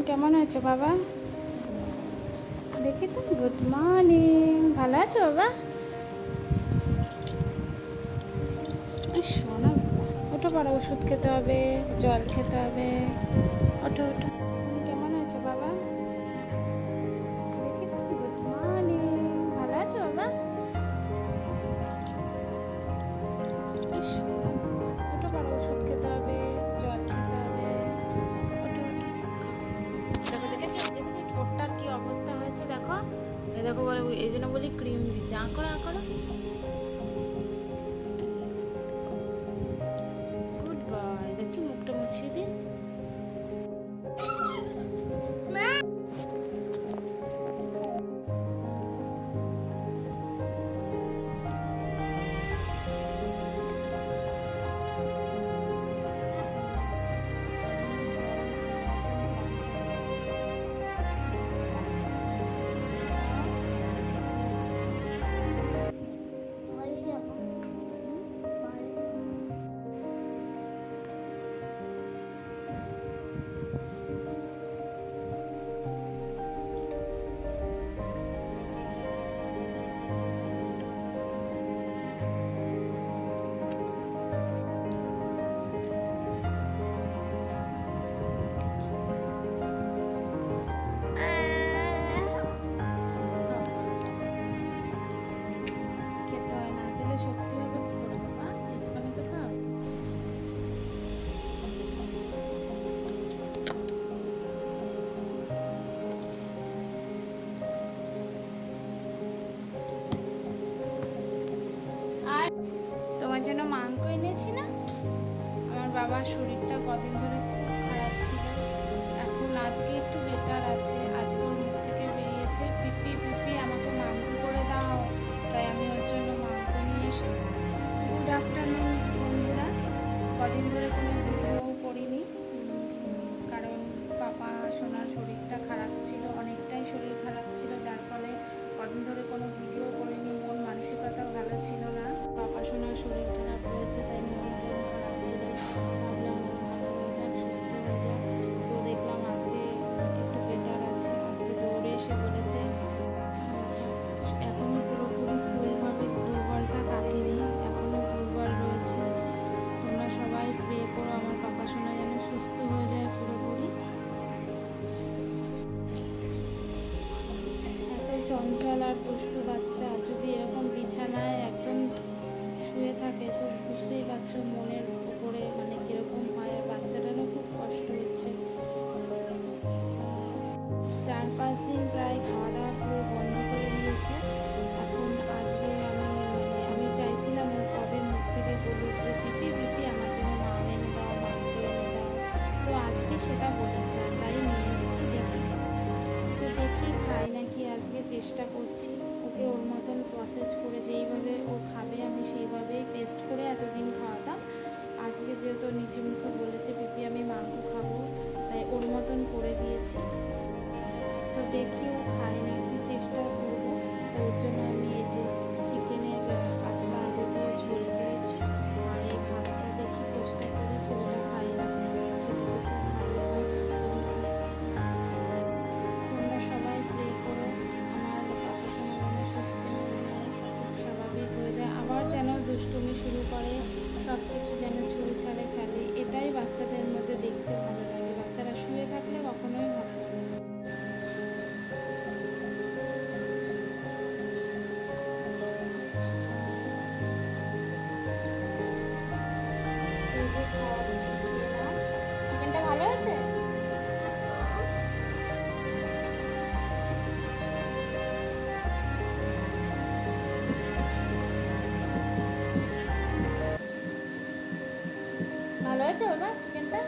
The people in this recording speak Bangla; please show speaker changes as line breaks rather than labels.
কেমন আছো বাবা? দেখি তো। Good morning. ভালো আছো বাবা? শোনা বাবা, ওঠো, পরে ওষুধ খেতে হবে, জল খেতে হবে। ওঠো ওঠো। কেমন আছো বাবা? দেখি তো। Good morning. ভালো আছো বাবা? শোনা বাবা, ওঠো, পরে ওষুধ খেতে হবে, জল খেতে হবে। ওঠো ওঠো। দেখো, দেখেছো দেখেছো ঠোঁটটার কি অবস্থা হয়েছে? দেখো, এই দেখো, বলে এই জন্য বলি ক্রিম দিতে। আঁকড়ো আঁকড়ো। Good boy. দেখি মুখটা মুছিয়ে দিই। খেতে হয়, না খেলে শক্তি হবে কি করে বাবা? একটুখানি তো খাও। আর তোমার জন্য মাংস এনেছি না। আমার বাবার শরীরটা কদিন ধরে খুব খারাপ ছিল। এখন আজকে একটু বেটার আছে। আজকে ওর মুখ থেকে বেরিয়েছে পিপি পিপি, আমাকে মাংস করে দাও। তাই আমি ওর জন্য মাংস নিয়ে এসে। গুড আফটারনুন বন্ধুরা। কদিন ধরে কোনো ভিডিও করিনি, কারণ পাপা সোনার শরীরটা খারাপ ছিল, অনেকটাই শরীর খারাপ ছিল, যার ফলে কদিন ধরে কোনো ভিডিও করিনি। মন মানসিকতা ভালো ছিল না। পাপা সোনার শরীর খারাপ রয়েছে, তাই মন খারাপ ছিল। ভাবলাম মন ভালো হয়ে যাক, সুস্থ হয়ে যাক। তো দেখলাম আজকে একটু বেটার আছে। আজকে দৌড়ে এসে বলেছে এখনও পুরোপুরি ফুলভাবে দুর্বলটা কাটেনি, এখনও দুর্বল রয়েছে। তোমরা সবাই প্রে করো আমার পাপা সোনা যেন সুস্থ হয়ে যায় পুরোপুরি। এত চঞ্চল আর দুষ্টু বাচ্চা যদি এরকম বিছানায় একদম শুয়ে থাকে তো বুঝতেই পারছো মনের উপরে মানে কীরকম হয়। আর বাচ্চাটারও খুব কষ্ট হচ্ছে। 4-5 দিন প্রায় খাওয়া দাওয়া পুরো বন্ধ করে দিয়েছে। এখন আজকে আমি চাইছিলাম ও কবে মুখ থেকে বলুক যে পিপি পিপি আমার জন্য মাম এনে দাও, মাংস এনে দাও। তো আজকে সেটা বলেছে, তাই নিয়ে এসেছি। দেখি খাই নাকি। আজকে চেষ্টা করছি ওকে ওর মতন প্রসেস করে, যেইভাবে ও খাবে আমি সেইভাবেই পেস্ট করে এতদিন খাওয়াতাম। আজকে যেহেতু নিচে মুখে বলেছে পিপি আমি মাংস খাবো, তাই ওর মতন করে দিয়েছি। তো দেখি ও খায় নাকি, চেষ্টা করবো। তো ওর জন্য আমি এই যে চিকেনের পাতলা আলু দিয়ে ঝোল করেছি। আর এই ভাতটা দেখি চেষ্টা করে, ছেলেটা খায় না, খেতে তো খুব ভালো হয়। তোমরা সবাই প্রে করো আমার পাপা সোনা যেন সুস্থ হয়ে যায়, খুব স্বাভাবিক হয়ে যায়, আবার যেন দুষ্টুমি শুরু করে, সব কিছু যেন ছুঁড়ে ছাড়ে ফেলে। এটাই বাচ্চাদের মধ্যে দেখতে ভালো লাগে। বাচ্চারা শুয়ে থাকলে কখনোই ভালো লাগে না। এই যে খাওয়াচ্ছি, খেয়ে নাও। চিকেনটা ভালো আছে? ভালো আছে বাবা চিকেনটা?